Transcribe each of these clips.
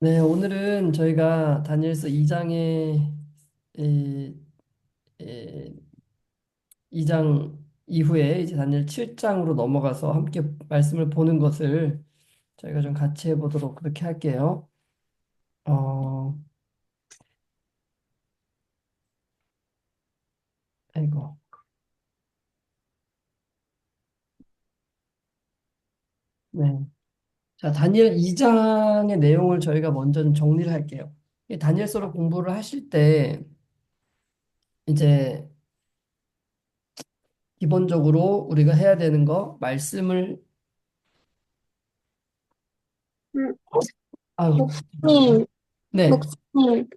네, 오늘은 저희가 다니엘서 2장의 2장 이후에 이제 다니엘 7장으로 넘어가서 함께 말씀을 보는 것을 저희가 좀 같이 해보도록 그렇게 할게요. 어, 아이고. 네. 자, 다니엘 2장의 내용을 저희가 먼저 좀 정리를 할게요. 이 다니엘서를 공부를 하실 때 이제 기본적으로 우리가 해야 되는 거 말씀을 음, 아유, 목사님, 네. 목사님,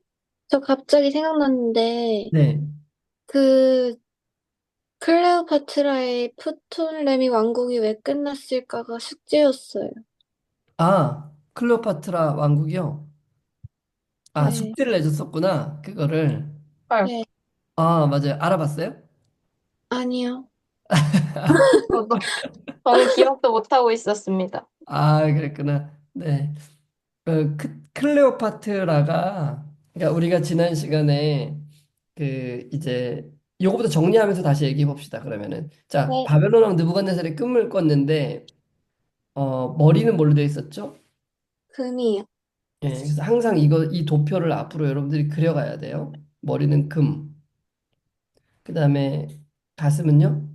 저 갑자기 생각났는데, 네. 그, 클레오파트라의 프톨레미 왕국이 왜 끝났을까가 숙제였어요. 클레오파트라 왕국이요. 네, 숙제를 내줬었구나. 그거를. 헐, 네, 맞아요. 알아봤어요? 아니요. 저도, 저는 기억도 못하고 있었습니다. 그랬구나. 네. 클레오파트라가, 그러니까 우리가 지난 시간에 이제 요거부터 정리하면서 다시 얘기해 봅시다. 그러면은. 자, 네, 바벨론 왕 느부갓네살이 꿈을 꿨는데, 머리는 뭘로 되어 있었죠? 금이요. 예, 그래서 항상 이 도표를 앞으로 여러분들이 그려가야 돼요. 머리는 금. 그 다음에 가슴은요?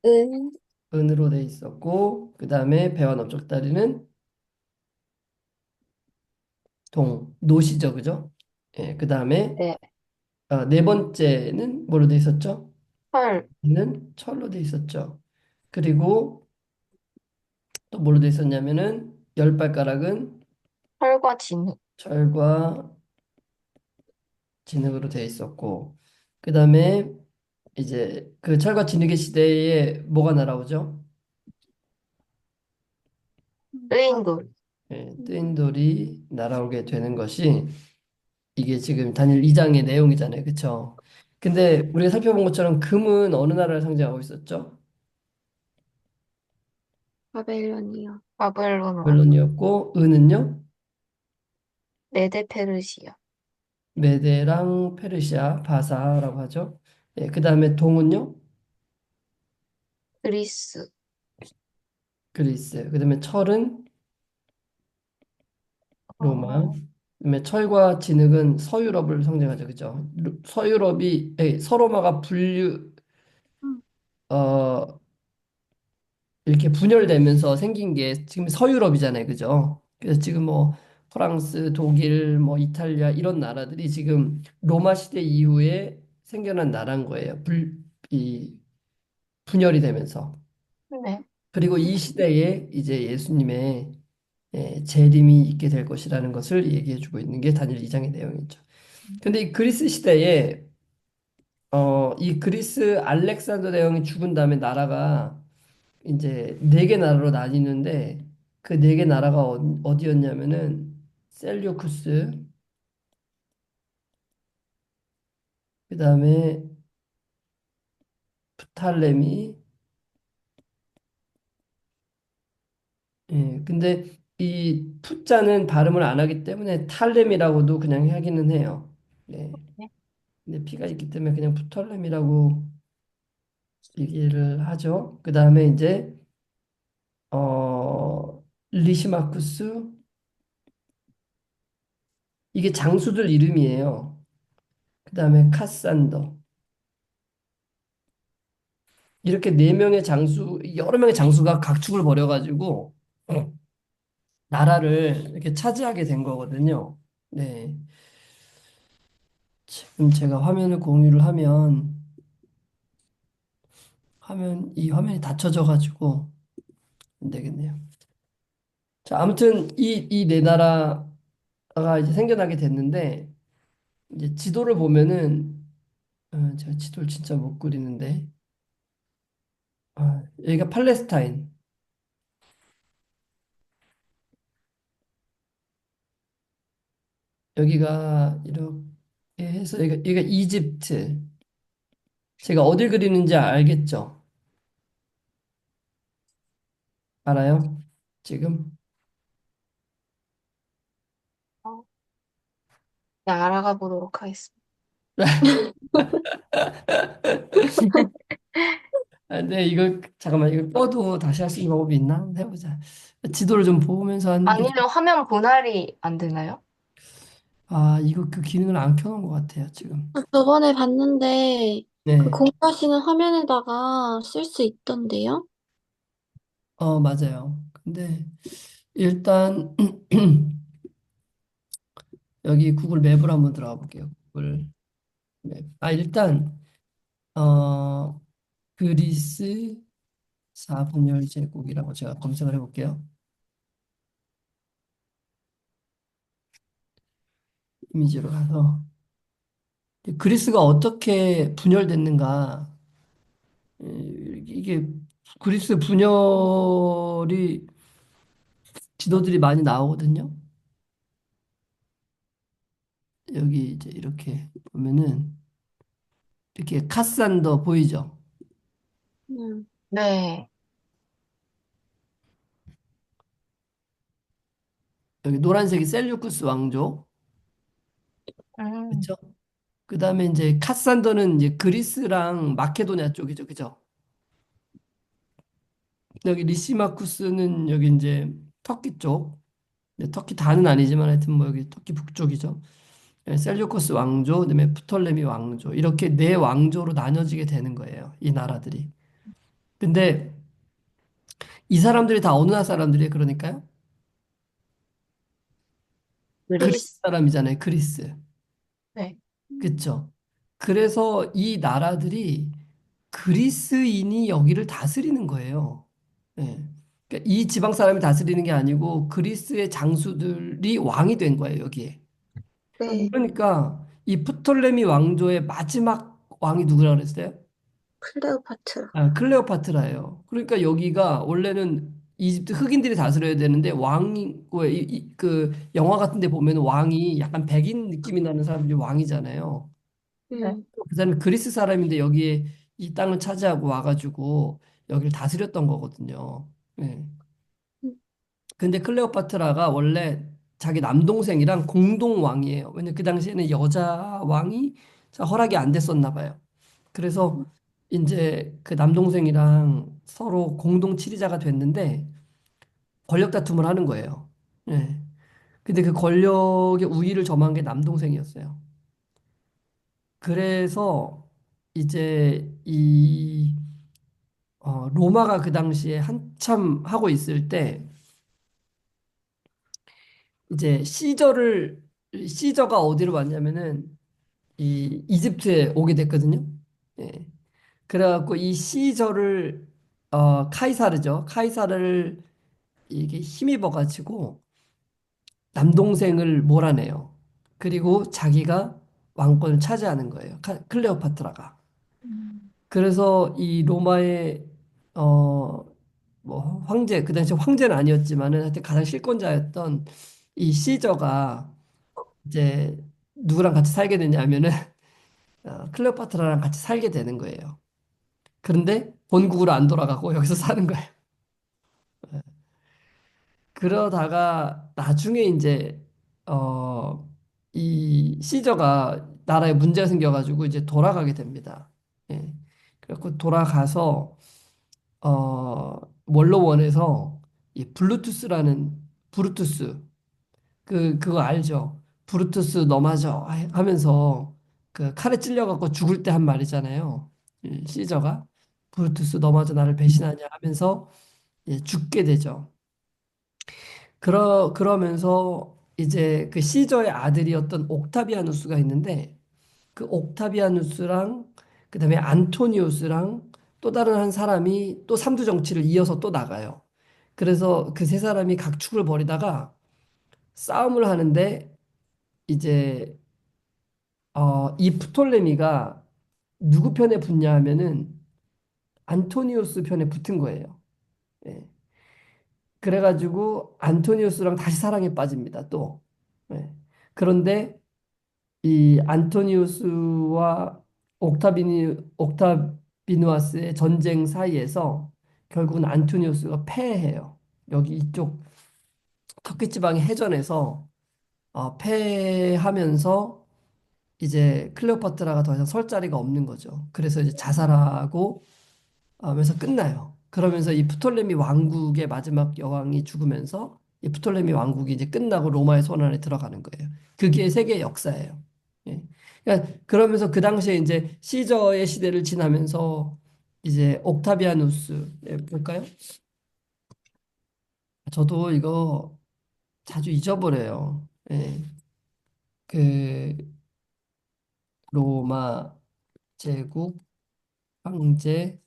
은, 은으로 돼 있었고, 그 다음에 배와 넓적다리는 노시죠, 그죠? 예, 그 다음에 네. 네 번째는 뭐로 돼 있었죠? 헐, 는 철로 돼 있었죠. 그리고 또 뭘로 돼 있었냐면은 열 발가락은 헐과 진흙. 철과 진흙으로 돼 있었고, 그 다음에 이제 그 철과 진흙의 시대에 뭐가 날아오죠? 레인돌 뜨인 돌이 날아오게 되는 것이 이게 지금 단일 2장의 내용이잖아요. 그쵸? 근데 우리가 살펴본 것처럼 금은 어느 나라를 상징하고 있었죠? 바벨론이요. 바벨론 왕, 바벨론이었고, 은은요? 메데 페르시아, 메데랑 페르시아, 바사라고 하죠. 예, 그 다음에 동은요? 그리스, 그리스. 그 다음에 철은 로마. 어, 그다음에 철과 진흙은 서유럽을 상징하죠. 그죠? 서로마가 음, 어, 이렇게 분열되면서 생긴 게 지금 서유럽이잖아요. 그죠? 그래서 지금 뭐 프랑스, 독일, 뭐 이탈리아 이런 나라들이 지금 로마 시대 이후에 생겨난 나라인 거예요. 이 분열이 되면서. 네. 그리고 이 시대에 이제 예수님의 재림이 있게 될 것이라는 것을 얘기해 주고 있는 게 다니엘 2장의 내용이죠. 근데 이 그리스 시대에 이 그리스 알렉산더 대왕이 죽은 다음에 나라가 이제 네 개 나라로 나뉘는데 그 네 개 나라가 어디였냐면은 셀류쿠스, 그다음에 프탈레미. 예, 근데 이 푸자는 발음을 안 하기 때문에 탈렘이라고도 그냥 하기는 해요. 네. 네. 근데 피가 있기 때문에 그냥 프탈렘이라고 얘기를 하죠. 그다음에 이제 리시마쿠스, 이게 장수들 이름이에요. 그다음에 카산더. 이렇게 네 명의 장수, 여러 명의 장수가 각축을 벌여가지고 나라를 이렇게 차지하게 된 거거든요. 네. 지금 제가 화면을 공유를 하면 이 화면이 닫혀져가지고 안 되겠네요. 자, 아무튼 이 네 나라가 이제 생겨나게 됐는데 이제 지도를 보면은 제가 지도를 진짜 못 그리는데 여기가 팔레스타인, 여기가 이렇게 해서 여기가 이집트. 제가 어딜 그리는지 알겠죠? 알아요? 지금? 네, 알아가 보도록 하겠습니다. 아, 근데 이걸 잠깐만 이걸 뻗도 다시 할 수 있는 방법이 있나? 한번 해보자. 지도를 좀 보면서 하는 게 아니면 화면 분할이 안 되나요? 아, 이거 그 기능을 안 켜놓은 것 같아요, 지금. 저번에 봤는데 그 네. 공유하시는 화면에다가 쓸 수 있던데요? 맞아요. 근데 일단 여기 구글 맵으로 한번 들어가 볼게요. 구글 맵. 아, 일단 어 그리스 사분열 제국이라고 제가 검색을 해볼게요. 이미지로 가서 그리스가 어떻게 분열됐는가. 이게 그리스 분열이 지도들이 많이 나오거든요. 여기 이제 이렇게 보면은 이렇게 카산더 보이죠? 음, 네. 여기 노란색이 셀류쿠스 왕조, 음, 그렇죠? 그다음에 이제 카산더는 이제 그리스랑 마케도니아 쪽이죠, 그죠? 여기 리시마쿠스는 여기 이제 터키 쪽, 터키 다는 아니지만 하여튼 뭐 여기 터키 북쪽이죠. 셀류쿠스 왕조, 그다음에 프톨레미 왕조 이렇게 네 왕조로 나눠지게 되는 거예요, 이 나라들이. 근데 이 사람들이 다 어느 나라 사람들이에요, 그러니까요? 그리스 그리스. 사람이잖아요, 그리스. 네. 그렇죠? 그래서 이 나라들이 그리스인이 여기를 다스리는 거예요. 예. 그러니까 이 지방 사람이 다스리는 게 아니고 그리스의 장수들이 왕이 된 거예요, 여기에. 네, 그러니까 이 프톨레미 왕조의 마지막 왕이 누구라 그랬어요? 클레오파트라. 아, 클레오파트라예요. 그러니까 여기가 원래는 이집트 흑인들이 다스려야 되는데 왕이 그 영화 같은 데 보면 왕이 약간 백인 느낌이 나는 사람들이 왕이잖아요. 네. 음, 그 사람이 그리스 사람인데 여기에 이 땅을 차지하고 와가지고 여기를 다스렸던 거거든요. 예. 음, 근데 클레오파트라가 원래 자기 남동생이랑 공동 왕이에요. 왜냐 그 당시에는 여자 왕이 잘 허락이 안 됐었나 봐요. 그래서 이제 그 남동생이랑 서로 공동 치리자가 됐는데 권력 다툼을 하는 거예요. 예. 근데 그 권력의 우위를 점한 게 남동생이었어요. 그래서 이제 로마가 그 당시에 한참 하고 있을 때 이제 시저가 어디로 왔냐면은 이 이집트에 오게 됐거든요. 예. 그래갖고 이 시저를 카이사르죠. 카이사르를 이게 힘입어 가지고 남동생을 몰아내요. 그리고 자기가 왕권을 차지하는 거예요. 클레오파트라가. 음. 그래서 이 로마의 어 뭐 황제 그 당시 황제는 아니었지만은 하여튼 가장 실권자였던 이 시저가 이제 누구랑 같이 살게 되냐면은 클레오파트라랑 같이 살게 되는 거예요. 그런데 본국으로 안 돌아가고 여기서 사는 거예요. 그러다가 나중에 이제 이 시저가 나라에 문제가 생겨가지고 이제 돌아가게 됩니다. 예. 그래갖고 돌아가서 어 원로원에서 이 블루투스라는 브루투스 그거 알죠? 브루투스 너마저 하면서 그 칼에 찔려갖고 죽을 때 한 말이잖아요. 시저가 브루투스 너마저 나를 배신하냐 하면서 죽게 되죠. 그러면서 이제 그 시저의 아들이었던 옥타비아누스가 있는데 그 옥타비아누스랑 그다음에 안토니우스랑 또 다른 한 사람이 또 삼두 정치를 이어서 또 나가요. 그래서 그 세 사람이 각축을 벌이다가 싸움을 하는데 이제 이 프톨레미가 누구 편에 붙냐 하면은 안토니우스 편에 붙은 거예요. 예. 그래가지고 안토니우스랑 다시 사랑에 빠집니다. 또. 예. 그런데 이 안토니우스와 옥타비누아스의 전쟁 사이에서 결국은 안토니우스가 패해요. 여기 이쪽 터키 지방의 해전에서 패하면서 이제 클레오파트라가 더 이상 설 자리가 없는 거죠. 그래서 이제 자살하고 하면서 끝나요. 그러면서 이 프톨레미 왕국의 마지막 여왕이 죽으면서 이 프톨레미 왕국이 이제 끝나고 로마의 손 안에 들어가는 거예요. 그게 세계 역사예요. 예. 그러니까 그러면서 그 당시에 이제 시저의 시대를 지나면서 이제 옥타비아누스, 예, 볼까요? 저도 이거 자주 잊어버려요. 예. 그 로마 제국 황제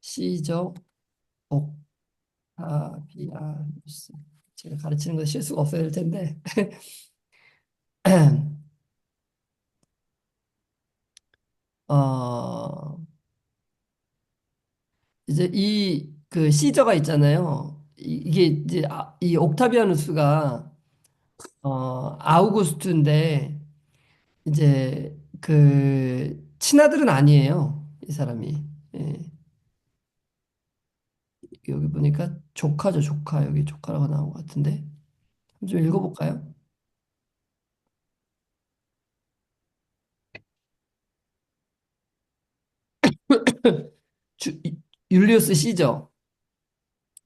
시저 옥타비아누스. 제가 가르치는 거 실수가 없어야 될 텐데. 어, 이제 이 그 시저가 있잖아요. 이게 이제 이 옥타비아누스가 아우구스투인데 이제 그 친아들은 아니에요. 이 사람이. 예. 여기 보니까 조카죠, 조카. 여기 조카라고 나온 것 같은데. 좀 읽어볼까요? 주, 율리우스 시저.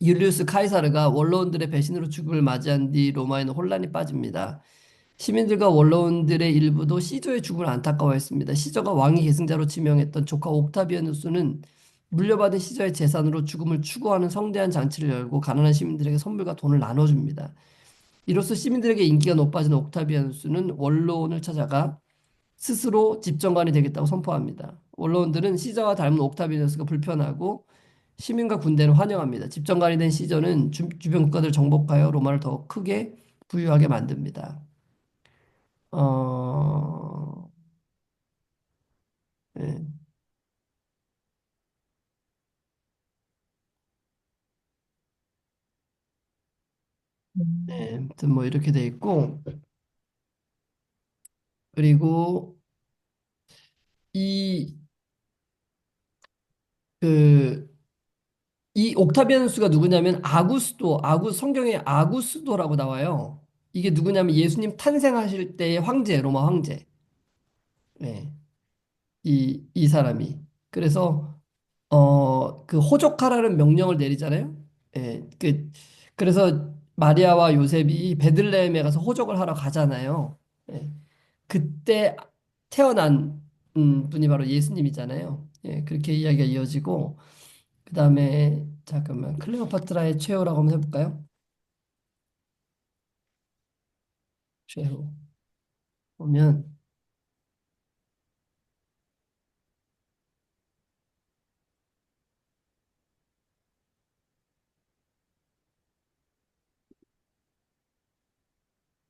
율리우스 카이사르가 원로원들의 배신으로 죽음을 맞이한 뒤 로마에는 혼란이 빠집니다. 시민들과 원로원들의 일부도 시저의 죽음을 안타까워했습니다. 시저가 왕위 계승자로 지명했던 조카 옥타비아누스는 물려받은 시저의 재산으로 죽음을 추구하는 성대한 잔치를 열고 가난한 시민들에게 선물과 돈을 나눠줍니다. 이로써 시민들에게 인기가 높아진 옥타비아누스는 원로원을 찾아가 스스로 집정관이 되겠다고 선포합니다. 원로원들은 시저와 닮은 옥타비아누스가 불편하고 시민과 군대를 환영합니다. 집정관이 된 시저는 주변 국가들을 정복하여 로마를 더 크게 부유하게 만듭니다. 어, 예, 예, 아무튼 뭐 이렇게 돼 있고, 그리고 이, 그, 이 옥타비아누스가 누구냐면 성경에 아구스도라고 나와요. 이게 누구냐면 예수님 탄생하실 때의 황제, 로마 황제. 예, 이 사람이. 그래서, 그 호적하라는 명령을 내리잖아요. 예, 그래서 마리아와 요셉이 베들레헴에 가서 호적을 하러 가잖아요. 예. 그때 태어난 분이 바로 예수님이잖아요. 예, 그렇게 이야기가 이어지고 그다음에 잠깐만 클레오파트라의 최후라고 한번 해볼까요? 최후 보면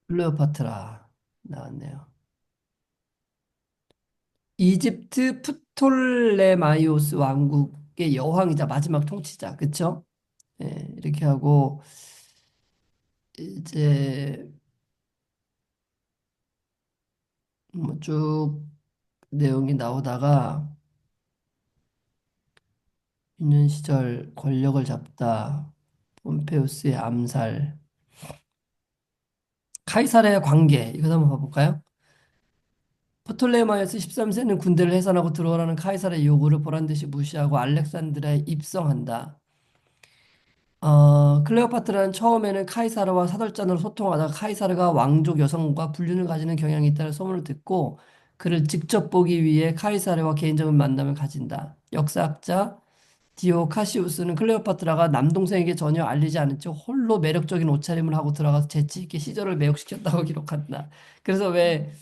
클레오파트라 나왔네요. 이집트 프톨레마이오스 왕국의 여왕이자 마지막 통치자, 그쵸? 예, 이렇게 하고 이제 뭐 쭉 내용이 나오다가 유년 시절 권력을 잡다, 폼페우스의 암살, 카이사르의 관계 이거 한번 봐볼까요? 프톨레마이오스 13세는 군대를 해산하고 들어오라는 카이사르의 요구를 보란 듯이 무시하고 알렉산드라에 입성한다. 클레오파트라는 처음에는 카이사르와 사절단으로 소통하다가 카이사르가 왕족 여성과 불륜을 가지는 경향이 있다는 소문을 듣고 그를 직접 보기 위해 카이사르와 개인적인 만남을 가진다. 역사학자 디오 카시우스는 클레오파트라가 남동생에게 전혀 알리지 않은 채 홀로 매력적인 옷차림을 하고 들어가서 재치 있게 시절을 매혹시켰다고 기록한다. 그래서 왜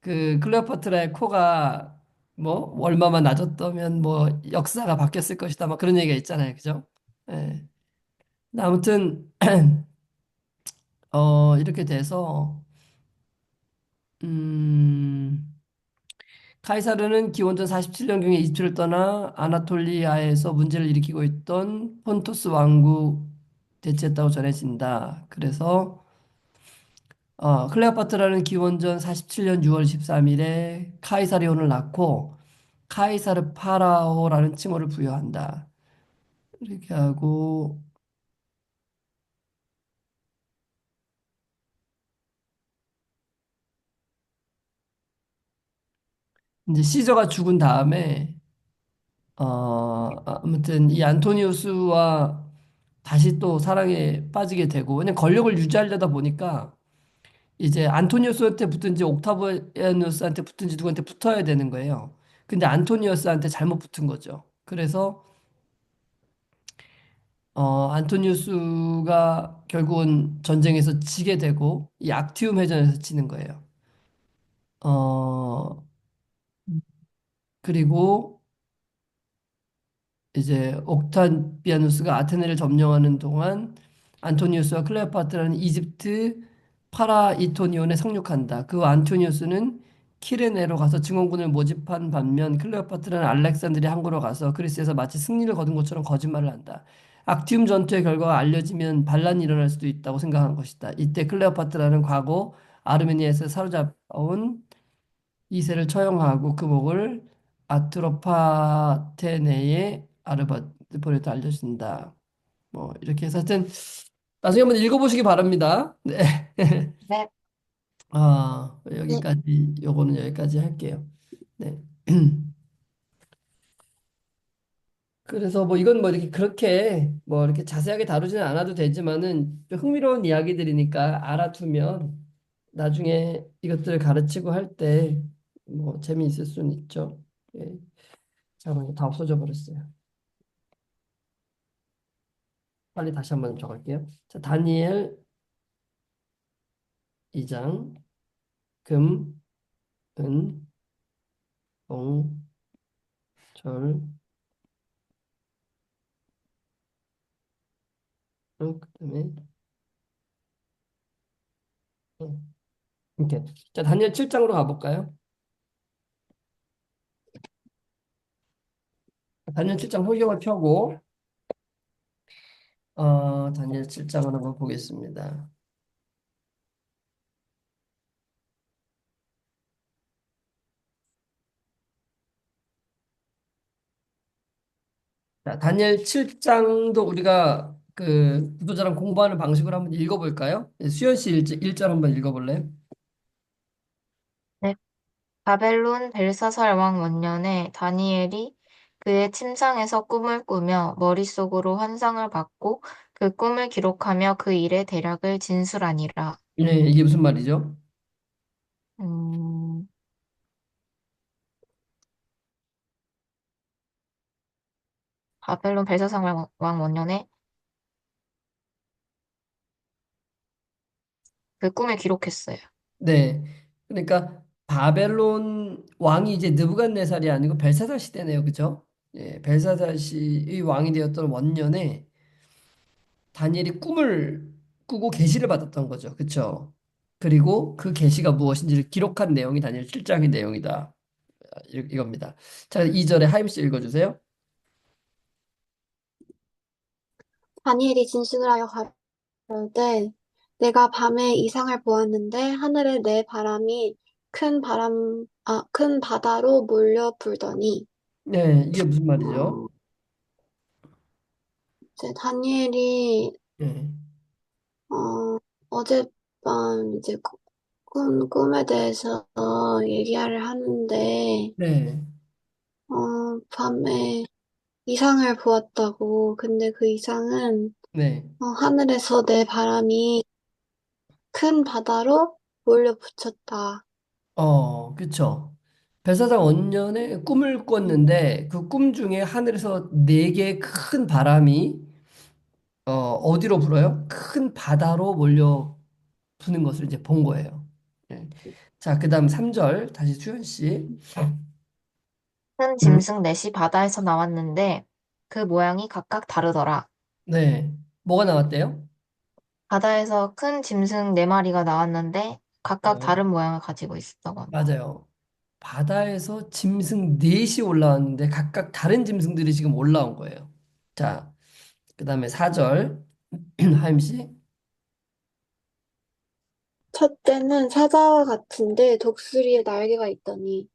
그 클레오파트라의 코가 뭐 얼마만 낮았다면 뭐 역사가 바뀌었을 것이다. 막 그런 얘기가 있잖아요. 그죠? 예. 아무튼 이렇게 돼서 음 카이사르는 기원전 47년경에 이집트를 떠나 아나톨리아에서 문제를 일으키고 있던 폰토스 왕국 대체했다고 전해진다. 그래서 클레오파트라는 기원전 47년 6월 13일에 카이사리온을 낳고 카이사르 파라오라는 칭호를 부여한다. 이렇게 하고 이제 시저가 죽은 다음에 아무튼 이 안토니우스와 다시 또 사랑에 빠지게 되고, 그냥 권력을 유지하려다 보니까 이제 안토니우스한테 붙든지 옥타비아누스한테 붙든지 누구한테 붙어야 되는 거예요. 근데 안토니우스한테 잘못 붙은 거죠. 그래서 안토니우스가 결국은 전쟁에서 지게 되고 이 악티움 해전에서 지는 거예요. 어, 그리고 이제 옥타비아누스가 아테네를 점령하는 동안 안토니우스와 클레오파트라는 이집트 파라이토니온에 상륙한다. 그 안토니우스는 키레네로 가서 증원군을 모집한 반면 클레오파트라는 알렉산드리아 항구로 가서 그리스에서 마치 승리를 거둔 것처럼 거짓말을 한다. 악티움 전투의 결과가 알려지면 반란이 일어날 수도 있다고 생각한 것이다. 이때 클레오파트라는 과거 아르메니아에서 사로잡아온 2세를 처형하고 그 목을 아트로파테네의 아르바포레트 알려준다. 뭐 이렇게 해서 하여튼 나중에 한번 읽어보시기 바랍니다. 네. 네. 네. 요거는 여기까지 할게요. 네. 그래서 뭐 이건 뭐 이렇게 그렇게 뭐 이렇게 자세하게 다루지는 않아도 되지만은 좀 흥미로운 이야기들이니까 알아두면 나중에 이것들을 가르치고 할 때 뭐 재미있을 수는 있죠. 예. 잠깐만요. 다 없어져 버렸어요. 빨리 다시 한번 적을게요. 자, 다니엘 2장 금, 은, 동, 절, 그다음에 이렇게. 자, 다니엘 7장으로 가볼까요? 다니엘 7장 성경을 펴고 다니엘 7장을 한번 보겠습니다. 자, 다니엘 7장도 우리가 그 구도자랑 공부하는 방식으로 한번 읽어볼까요? 예, 수연 씨 1절 한번 읽어볼래요? 네. 바벨론 벨사살 왕 원년에 다니엘이 그의 침상에서 꿈을 꾸며 머릿속으로 환상을 받고 그 꿈을 기록하며 그 일의 대략을 진술하니라. 네, 이게 무슨 말이죠? 음, 바벨론 벨사살 왕 원년에 그 꿈을 기록했어요. 네. 그러니까 바벨론 왕이 이제 느부갓네살이 아니고 벨사살 시대네요. 그죠? 예, 벨사살 시의 왕이 되었던 원년에 다니엘이 꿈을 꾸고 계시를 받았던 거죠. 그렇죠? 그리고 그 계시가 무엇인지를 기록한 내용이 다니엘 7장의 내용이다. 이겁니다. 자, 2절에 하임 씨 읽어 주세요. 다니엘이 진실을 하여 가로되 내가 밤에 이상을 보았는데 하늘에 내 바람이 큰 바다로 몰려 불더니 네, 이게 무슨 말이죠? 어, 이제 다니엘이 네. 어젯밤 이제 꿈에 대해서 얘기를 하는데 네. 밤에 이상을 보았다고. 근데 그 이상은 네. 하늘에서 내 바람이 큰 바다로 몰려 붙였다. 그쵸. 벨사살 원년에 꿈을 꿨는데 그 꿈 중에 하늘에서 네 개의 큰 바람이 어디로 불어요? 큰 바다로 몰려 부는 것을 이제 본 거예요. 네. 자, 그다음 3절 다시 수현 씨. 큰 짐승 넷이 바다에서 나왔는데 그 모양이 각각 다르더라. 네. 뭐가 나왔대요? 바다에서 큰 짐승 네 마리가 나왔는데 각각 네. 다른 모양을 가지고 있었다고 한다. 맞아요. 바다에서 짐승 넷이 올라왔는데 각각 다른 짐승들이 지금 올라온 거예요. 자, 그다음에 4절 하임 씨. 첫째는 사자와 같은데 독수리의 날개가 있더니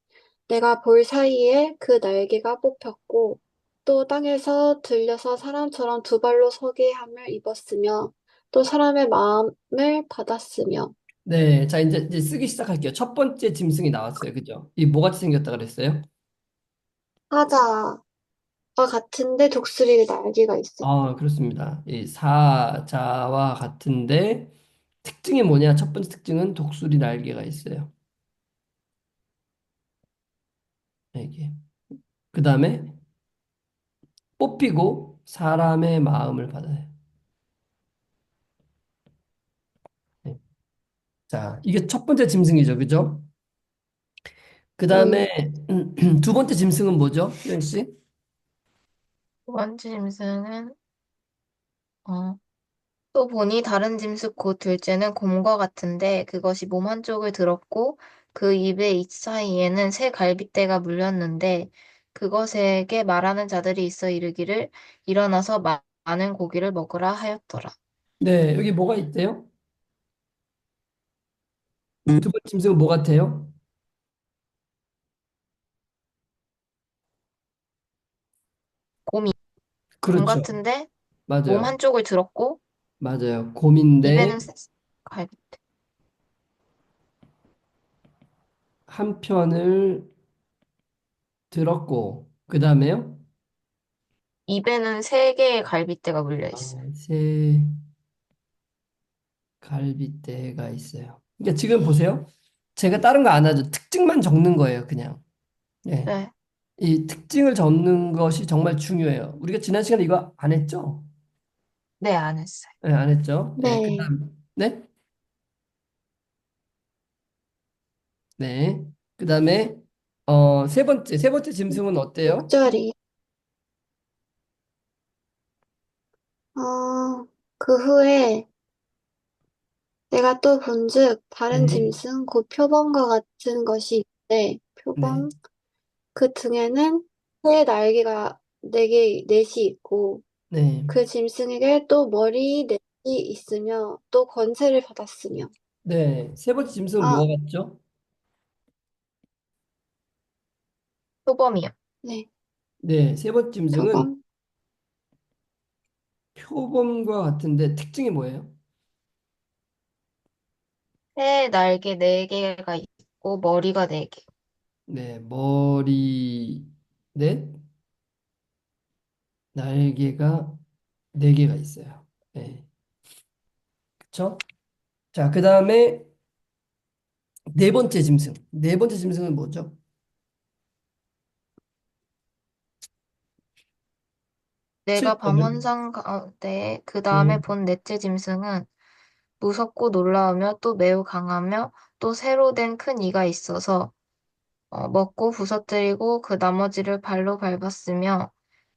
내가 볼 사이에 그 날개가 뽑혔고 또 땅에서 들려서 사람처럼 두 발로 서게 함을 입었으며 또 사람의 마음을 받았으며 네, 자, 이제 쓰기 시작할게요. 첫 번째 짐승이 나왔어요. 그죠? 이 뭐같이 생겼다 그랬어요? 사자와 같은데 독수리에 날개가 있어요. 아, 그렇습니다. 이 사자와 같은데 특징이 뭐냐? 첫 번째 특징은 독수리 날개가 있어요. 이게. 그 다음에 뽑히고 사람의 마음을 받아요. 네. 자, 이게 첫 번째 짐승이죠. 그죠? 그 네. 다음에 두 번째 짐승은 뭐죠? 수영 씨? 두 번째 짐승은, 어, 또 보니 다른 짐승 곧 둘째는 곰과 같은데 그것이 몸 한쪽을 들었고 그 입의 입 사이에는 새 갈빗대가 물렸는데 그것에게 말하는 자들이 있어 이르기를 일어나서 많은 고기를 먹으라 하였더라. 네, 여기 뭐가 있대요? 두 번째 짐승은 뭐 같아요? 곰이 곰 그렇죠. 같은데 몸 맞아요. 한쪽을 들었고 맞아요. 곰인데 입에는 갈빗대. 한 편을 들었고 그 다음에요? 입에는 세 개의 갈빗대가 물려 아, 있어요. 새 갈빗대가 있어요. 그러니까 지금 보세요. 제가 다른 거 안 하죠. 특징만 적는 거예요, 그냥. 네. 네, 이 특징을 적는 것이 정말 중요해요. 우리가 지난 시간에 이거 안 했죠? 네, 안 했어요. 네, 안 했죠? 네, 네. 네? 네. 그 다음에, 세 번째 짐승은 어때요? 6절이. 그 후에 내가 또 본즉 다른 네, 짐승 곧 표범과 같은 것이 있는데 네, 표범 그 등에는 새 날개가 넷이 있고 네, 그 짐승에게 또 머리 넷이 있으며 또 권세를 받았으며 네. 세 번째 짐승은 아, 뭐가 같죠? 표범이요. 네, 네, 세 번째 짐승은 표범 표범과 같은데 특징이 뭐예요? 새 날개 네 개가 있고 머리가 네 개. 네, 머리, 네, 날개가 네 개가 있어요. 네, 그쵸? 자, 그 다음에 네 번째 짐승. 네 번째 짐승은 뭐죠? 내가 7절. 밤환상 가운데 그 다음에 네, 본 넷째 짐승은 무섭고 놀라우며 또 매우 강하며 또 새로 된 큰 이가 있어서 먹고 부서뜨리고 그 나머지를 발로 밟았으며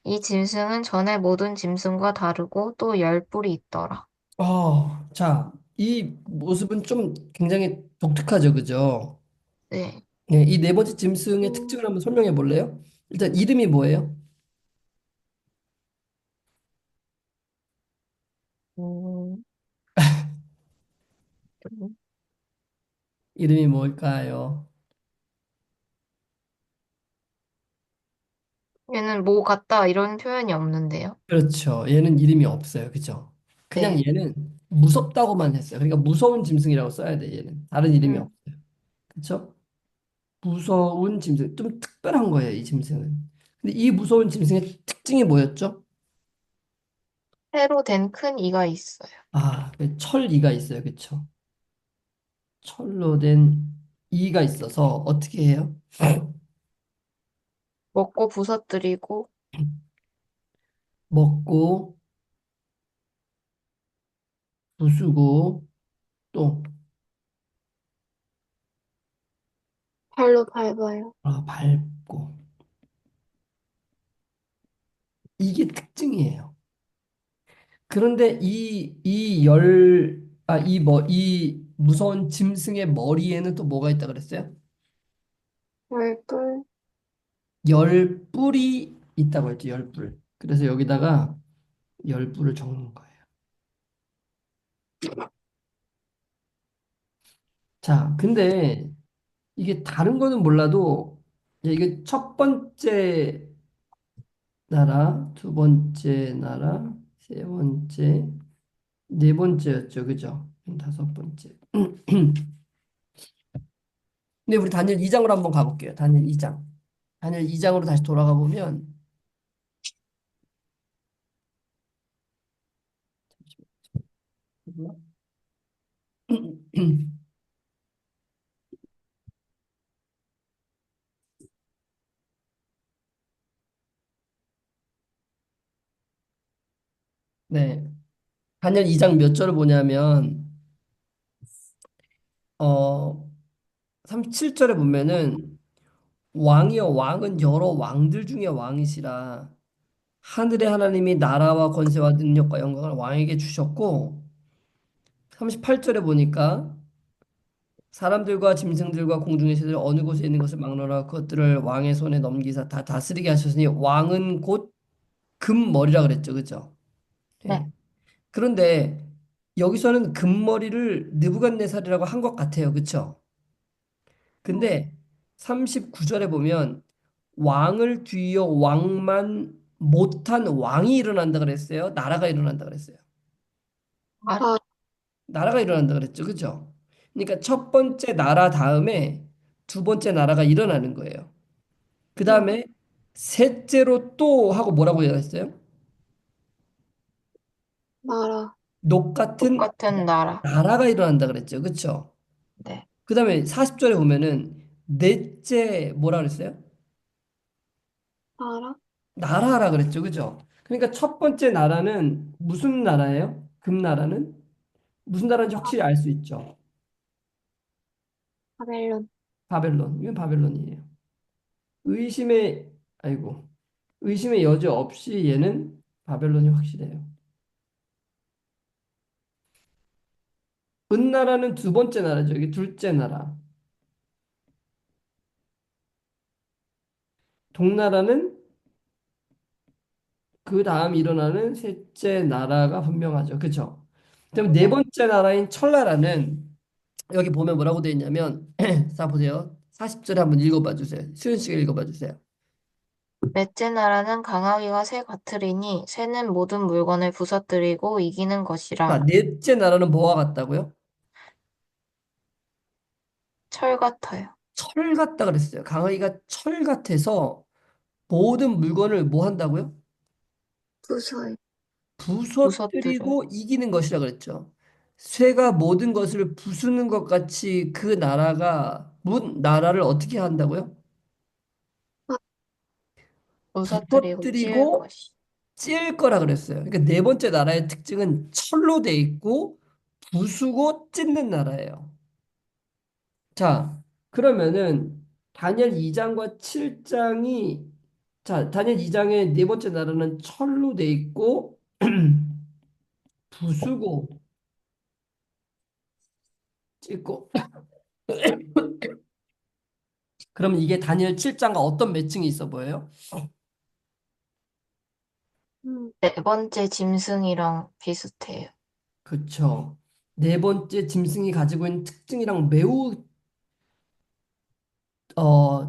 이 짐승은 전에 모든 짐승과 다르고 또 열 뿔이 있더라. 자, 이 모습은 좀 굉장히 독특하죠, 그죠? 네. 네, 이 네 번째 짐승의 특징을 음, 한번 설명해 볼래요? 일단 이름이 뭐예요? 음, 이름이 뭘까요? 얘는 뭐 같다 이런 표현이 없는데요. 그렇죠. 얘는 이름이 없어요, 그죠? 그냥 네. 얘는 무섭다고만 했어요. 그러니까 무서운 짐승이라고 써야 돼, 얘는. 다른 이름이 음, 없어요. 그렇죠? 무서운 짐승. 좀 특별한 거예요, 이 짐승은. 근데 이 무서운 짐승의 특징이 뭐였죠? 새로 된 큰 이가 있어요. 그 철이가 있어요. 그쵸? 철로 된 이가 있어서 어떻게 해요? 먹고 부서뜨리고 먹고, 부수고, 또, 발로 밟아요. 밟고. 이게 특징이에요. 그런데 이 무서운 짐승의 머리에는 또 뭐가 있다 그랬어요? 열불 열 뿔이 있다고 했죠, 열 뿔. 그래서 여기다가 열 뿔을 적는 거예요. 자, 근데 이게 다른 거는 몰라도 이게 첫 번째 나라, 두 번째 나라, 세 번째, 네 번째였죠. 그죠? 다섯 번째. 근데 우리 다니엘 2장으로 한번 가볼게요. 다니엘 2장. 다니엘 2장으로 다시 돌아가 보면 네. 다니엘 2장 몇 절을 보냐면 어 37절에 보면은 왕이여 왕은 여러 왕들 중에 왕이시라 하늘의 하나님이 나라와 권세와 능력과 영광을 왕에게 주셨고 38절에 보니까 사람들과 짐승들과 공중의 새들 어느 곳에 있는 것을 막론하고 그것들을 왕의 손에 넘기사 다 다스리게 하셨으니 왕은 곧 금머리라 그랬죠. 그죠? 네. 예. 그런데 여기서는 금머리를 느부갓네살이라고 한 것 같아요. 그쵸? 근데 39절에 보면 왕을 뒤이어 왕만 못한 왕이 일어난다 그랬어요. 나라가 일어난다 그랬어요. 아, 아, 나라가 일어난다 그랬죠. 그죠? 그러니까 첫 번째 나라 다음에 두 번째 나라가 일어나는 거예요. 그 나, 다음에 셋째로 또 하고 뭐라고 얘기했어요? 나라, 녹 같은 똑같은 나라. 나라가 일어난다 그랬죠. 그쵸? 네. 그 다음에 40절에 보면은 넷째 뭐라 그랬어요? 나라, 나라라 그랬죠. 그죠? 그러니까 첫 번째 나라는 무슨 나라예요? 금나라는? 무슨 나라인지 확실히 알 수 있죠. 바벨론, 바벨론. 이건 바벨론이에요. 의심의, 아이고. 의심의 여지 없이 얘는 바벨론이 확실해요. 은나라는 두 번째 나라죠. 이게 둘째 나라. 동나라는 그 다음 일어나는 셋째 나라가 분명하죠. 그죠? 그다음 네 네. 번째 나라인 철나라는 여기 보면 뭐라고 되어 있냐면 자 보세요. 40절에 한번 읽어봐 주세요. 수현 씨가 읽어봐 주세요. 넷째 나라는 강하기가 새 같으리니 새는 모든 물건을 부서뜨리고 이기는 자, 것이라. 넷째 나라는 뭐와 같다고요? 철 같아요. 철 같다 그랬어요. 강아지가 철 같아서 모든 물건을 뭐 한다고요? 부서에, 부서뜨려요. 부서뜨리고 이기는 것이라 그랬죠. 쇠가 모든 것을 부수는 것 같이 그 나라가 나라를 어떻게 한다고요? 아, 부서뜨리고 찢을 부서뜨리고 것이. 찔 거라 그랬어요. 그러니까 네 번째 나라의 특징은 철로 돼 있고 부수고 찢는 나라예요. 자, 그러면은 다니엘 2장과 7장이 자, 다니엘 2장의 네 번째 나라는 철로 돼 있고 부수고 찢고 그러면 이게 다니엘 7장과 어떤 매칭이 있어 보여요? 음, 네 번째 짐승이랑 비슷해요. 그쵸. 네 번째 짐승이 가지고 있는 특징이랑 매우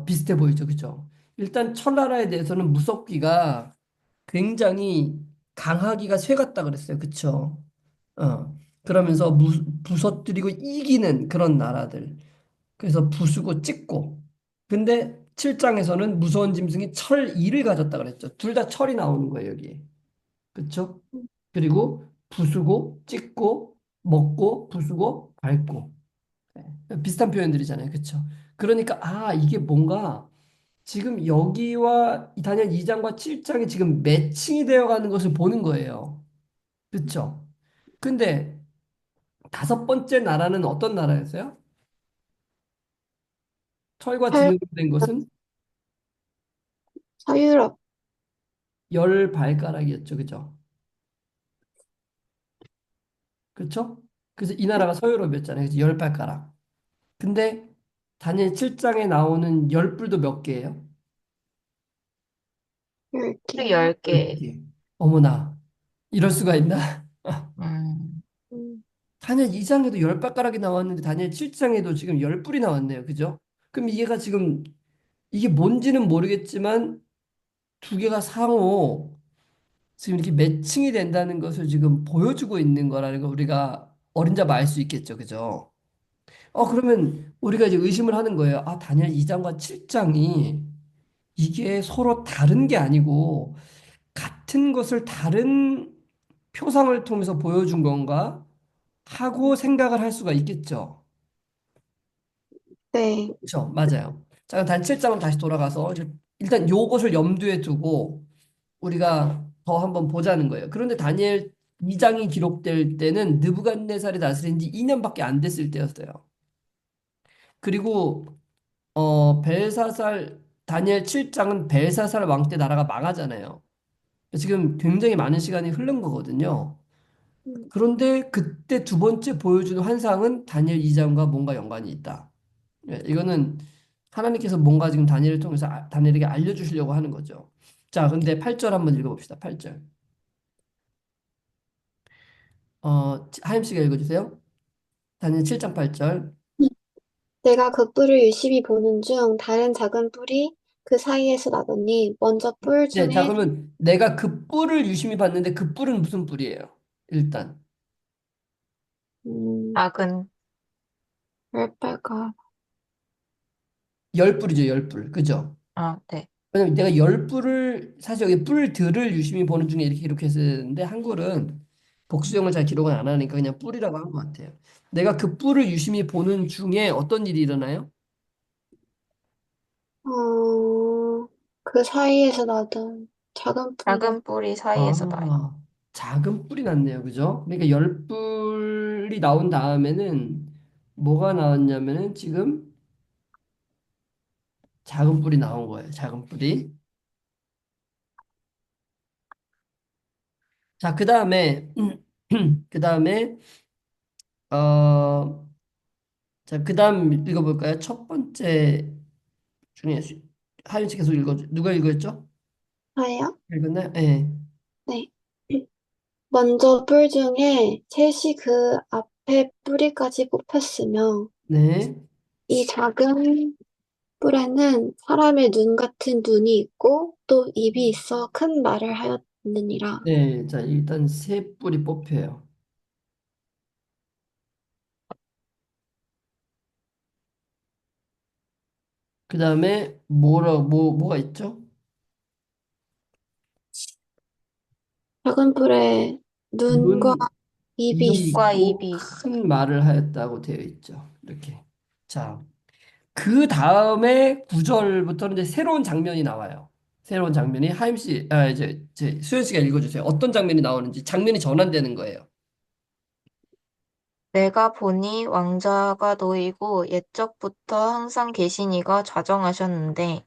비슷해 보이죠. 그죠? 일단 철나라에 대해서는 무섭기가 굉장히 강하기가 쇠 같다 그랬어요. 그쵸? 그러면서 부서뜨리고 이기는 그런 나라들. 그래서 부수고 찍고. 근데 7장에서는 무서운 짐승이 철 2를 가졌다 그랬죠. 둘 다 철이 나오는 거예요, 여기에. 그쵸? 음, 그리고 부수고 찍고 먹고 부수고 밟고. 네. 비슷한 표현들이잖아요. 그쵸? 그러니까 이게 뭔가 지금 여기와 이 다니엘 2장과 7장이 지금 매칭이 되어 가는 것을 보는 거예요. 그쵸? 근데 다섯 번째 나라는 어떤 나라였어요? 철과 살, 진흙으로 된 것은 서유럽, 열 발가락이었죠. 그죠? 그쵸? 그래서 이 네, 나라가 서유럽이었잖아요. 그래서 열 발가락. 근데 다니엘 7장에 나오는 열 뿔도 몇 개예요? 1 10개, 10개. 10개. 어머나, 이럴 수가 있나? 음, 음, 다니엘 2장에도 열 발가락이 나왔는데 다니엘 7장에도 지금 열 뿔이 나왔네요. 그죠? 그럼 얘가 지금 이게 뭔지는 모르겠지만 두 개가 상호 지금 이렇게 매칭이 된다는 것을 지금 보여주고 있는 거라는 걸 우리가 어림잡아 알 수 있겠죠. 그죠? 그러면 우리가 이제 의심을 하는 거예요. 아, 다니엘 2장과 7장이 이게 서로 다른 게 아니고 같은 것을 다른 표상을 통해서 보여준 건가 하고 생각을 할 수가 있겠죠. 네. 그렇죠. 맞아요. 자, 그럼 단 7장은 다시 돌아가서 이제 일단 요것을 염두에 두고 우리가 더 한번 보자는 거예요. 그런데 다니엘 2장이 기록될 때는 느부갓네살이 다스린 지 2년밖에 안 됐을 때였어요. 그리고 벨사살 다니엘 7장은 벨사살 왕 때 나라가 망하잖아요. 지금 굉장히 많은 시간이 흐른 거거든요. 음, 그런데 그때 두 번째 보여주는 환상은 다니엘 2장과 뭔가 연관이 있다. 이거는 하나님께서 뭔가 지금 다니엘을 통해서 다니엘에게 알려주시려고 하는 거죠. 자, 근데 8절 한번 읽어봅시다. 8절. 하임 씨가 읽어주세요. 다니엘 7장 8절. 내가 그 뿔을 유심히 보는 중 다른 작은 뿔이 그 사이에서 나더니 먼저 뿔 네, 자, 중에 그러면 내가 그 뿔을 유심히 봤는데 그 뿔은 무슨 뿔이에요? 일단. 음, 작은, 열발가 열 뿔이죠, 열 뿔. 그죠? 아, 네. 왜냐면 내가 열 뿔을, 사실 여기 뿔들을 유심히 보는 중에 이렇게 기록했었는데, 한글은 복수형을 잘 기록은 안 하니까 그냥 뿔이라고 한 것 같아요. 내가 그 뿔을 유심히 보는 중에 어떤 일이 일어나요? 그 사이에서 나던 작은 뿔이 작은 뿌리 사이에서 나요. 아, 작은 뿔이 났네요. 그죠? 그러니까 열 뿔이 나온 다음에는 뭐가 나왔냐면은 지금 작은 뿔이 나온 거예요. 작은 뿔이. 자, 그 다음에, 그 다음에, 어, 자, 그 다음 읽어볼까요? 첫 번째 중에 하윤 씨 계속 누가 읽었죠? 사야? 읽었나요? 네. 네. 먼저 뿔 중에 셋이 그 앞에 뿌리까지 뽑혔으며 네. 이 작은 뿔에는 사람의 눈 같은 눈이 있고 또 입이 있어 큰 말을 하였느니라. 네. 자, 일단 세 뿔이 뽑혀요. 그 다음에 뭐가 있죠? 작은 뿔에 눈과 눈, 입이 눈이 입과 있고 입이 있어요. 큰 말을 하였다고 되어 있죠. 이렇게. 자, 그 다음에 9절부터는 이제 새로운 장면이 나와요. 새로운 장면이 하임 씨, 이제 수현 씨가 읽어주세요. 어떤 장면이 나오는지 장면이 전환되는 거예요. 내가 보니 왕자가 놓이고 옛적부터 항상 계시니가 좌정하셨는데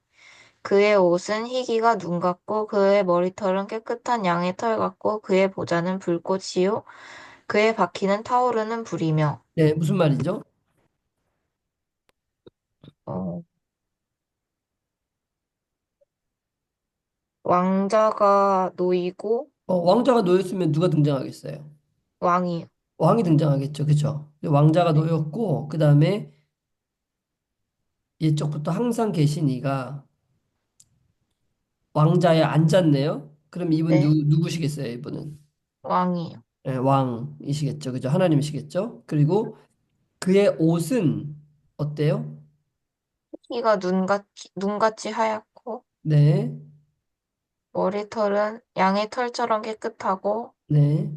그의 옷은 희기가 눈 같고 그의 머리털은 깨끗한 양의 털 같고 그의 보좌는 불꽃이요 그의 바퀴는 타오르는 불이며 네, 무슨 말이죠? 어, 왕자가 놓이고 왕자가 놓였으면 누가 등장하겠어요? 왕이 왕이 등장하겠죠. 그죠? 왕자가 네, 놓였고, 그 다음에 이쪽부터 항상 계신 이가 왕자에 앉았네요. 그럼 이분 네, 누구시겠어요, 이분은? 왕이요. 네, 왕이시겠죠. 그죠? 하나님이시겠죠. 그리고 그의 옷은 어때요? 희기가 눈같이 하얗고 네, 머리털은 양의 털처럼 깨끗하고 네.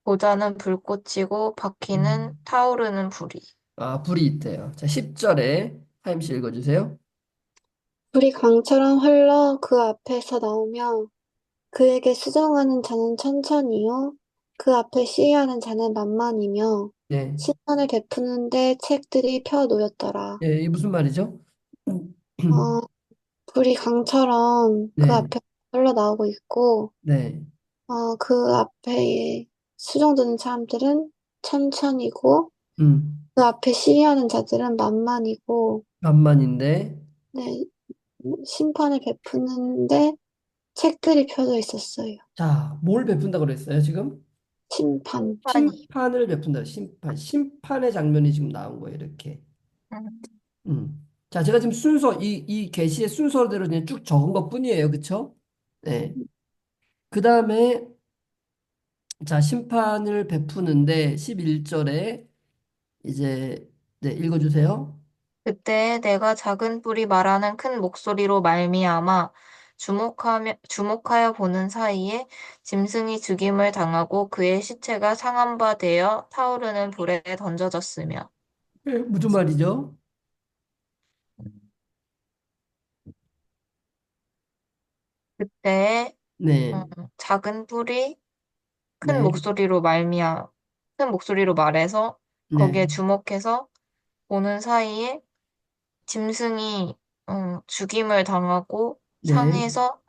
보좌는 불꽃이고 바퀴는 음. 타오르는 불이. 아, 불이 있대요. 자, 10절에 하임씨 읽어주세요. 불이 강처럼 흘러 그 앞에서 나오며 그에게 수정하는 자는 천천히요 그 앞에 시위하는 자는 만만이며 네. 심판을 베푸는데 책들이 펴 놓였더라. 예, 이게 무슨 말이죠? 어, 불이 강처럼 그 네, 앞에 흘러나오고 있고, 네. 그 앞에 수정되는 사람들은 천천히고, 음, 그 앞에 시위하는 자들은 만만이고, 반만인데. 네, 심판을 베푸는데 책들이 펴져 있었어요. 자, 뭘 베푼다 그랬어요, 지금? 심판. 아니. 심판을 베푼다. 심판의 장면이 지금 나온 거예요, 이렇게. 음, 자, 제가 지금 순서, 이 계시의 순서대로 그냥 쭉 적은 것 뿐이에요. 그쵸? 네. 그 다음에, 자, 심판을 베푸는데 11절에 이제 네, 읽어주세요. 그때 내가 작은 뿔이 말하는 큰 목소리로 말미암아 주목하여 보는 사이에 짐승이 죽임을 당하고 그의 시체가 상한 바 되어 타오르는 불에 던져졌으며 네, 무슨 말이죠? 그때 네, 작은 뿔이 큰 네, 목소리로 큰 목소리로 말해서 네, 거기에 주목해서 보는 사이에 짐승이 죽임을 당하고 네. 상해서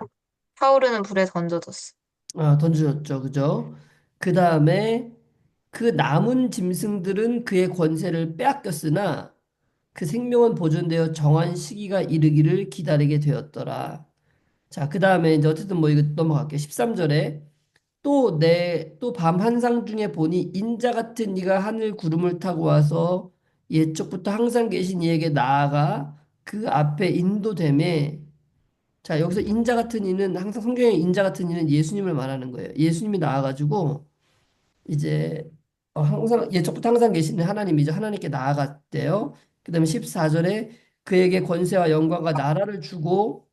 타오르는 불에 던져졌어. 아, 던져졌죠. 그죠? 그 다음에 그 남은 짐승들은 그의 권세를 빼앗겼으나 그 생명은 보존되어 정한 시기가 이르기를 기다리게 되었더라. 자, 그 다음에 이제 어쨌든 뭐 이거 넘어갈게요. 13절에 또 밤 한상 중에 보니 인자 같은 이가 하늘 구름을 타고 와서 옛적부터 항상 계신 이에게 나아가 그 앞에 인도됨에 자, 여기서 인자 같은 이는 항상 성경에 인자 같은 이는 예수님을 말하는 거예요. 예수님이 나와가지고 이제 항상 옛적부터 항상 계시는 하나님이죠. 하나님께 나아갔대요. 그다음에 14절에 그에게 권세와 영광과 나라를 주고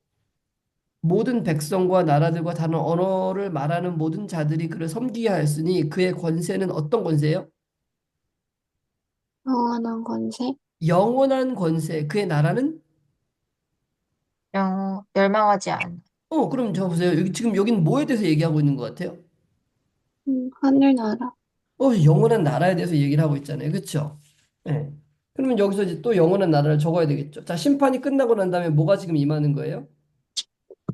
모든 백성과 나라들과 다른 언어를 말하는 모든 자들이 그를 섬기게 하였으니 그의 권세는 어떤 권세예요? 영원한 권세? 영원한 권세. 그의 나라는 멸망하지 않아. 그럼 저 보세요. 여기 지금 여기는 뭐에 대해서 얘기하고 있는 것 같아요? 하늘나라. 영원한 나라에 대해서 얘기를 하고 있잖아요. 그렇죠? 네. 그러면 여기서 이제 또 영원한 나라를 적어야 되겠죠. 자, 심판이 끝나고 난 다음에 뭐가 지금 임하는 거예요?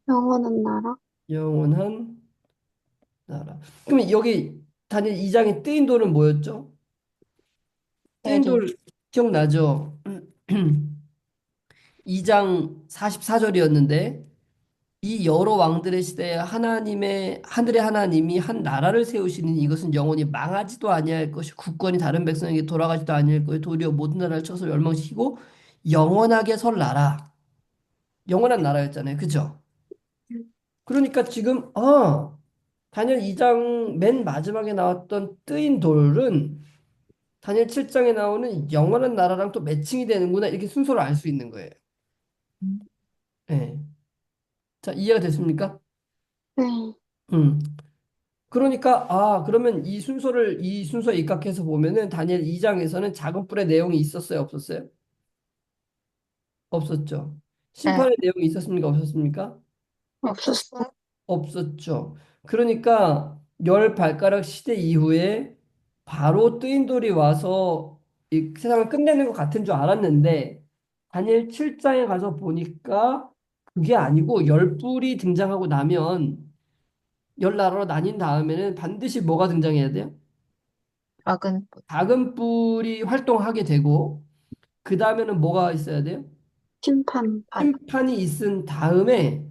영원한 나라? 영원한 나라. 그러면 여기 다니엘 2장의 뜨인 돌은 뭐였죠? 뜨인 해리. 돌 기억나죠? 2장 44절이었는데 이 여러 왕들의 시대에 하나님의 하늘의 하나님이 한 나라를 세우시니 이것은 영원히 망하지도 아니할 것이 국권이 다른 백성에게 돌아가지도 아니할 것이 도리어 모든 나라를 쳐서 멸망시키고 영원하게 설 나라. 영원한 나라였잖아요. 그죠? 그러니까 지금 다니엘 2장 맨 마지막에 나왔던 뜨인 돌은 다니엘 7장에 나오는 영원한 나라랑 또 매칭이 되는구나 이렇게 순서를 알 수 있는 거예요. 예. 자, 이해가 됐습니까? 네. 음. 그러니까 그러면 이 순서에 입각해서 보면은 다니엘 2장에서는 작은 뿔의 내용이 있었어요, 없었어요? 없었죠. 네. 심판의 내용이 있었습니까, 없었습니까? 없었어. 없었죠. 그러니까 열 발가락 시대 이후에 바로 뜨인 돌이 와서 이 세상을 끝내는 것 같은 줄 알았는데 다니엘 7장에 가서 보니까 그게 아니고 열 뿔이 등장하고 나면 열 나라로 나뉜 다음에는 반드시 뭐가 등장해야 돼요? 작은 작은 뿔이 활동하게 되고 그 다음에는 뭐가 있어야 돼요? 심판. 판, 심판이 있은 다음에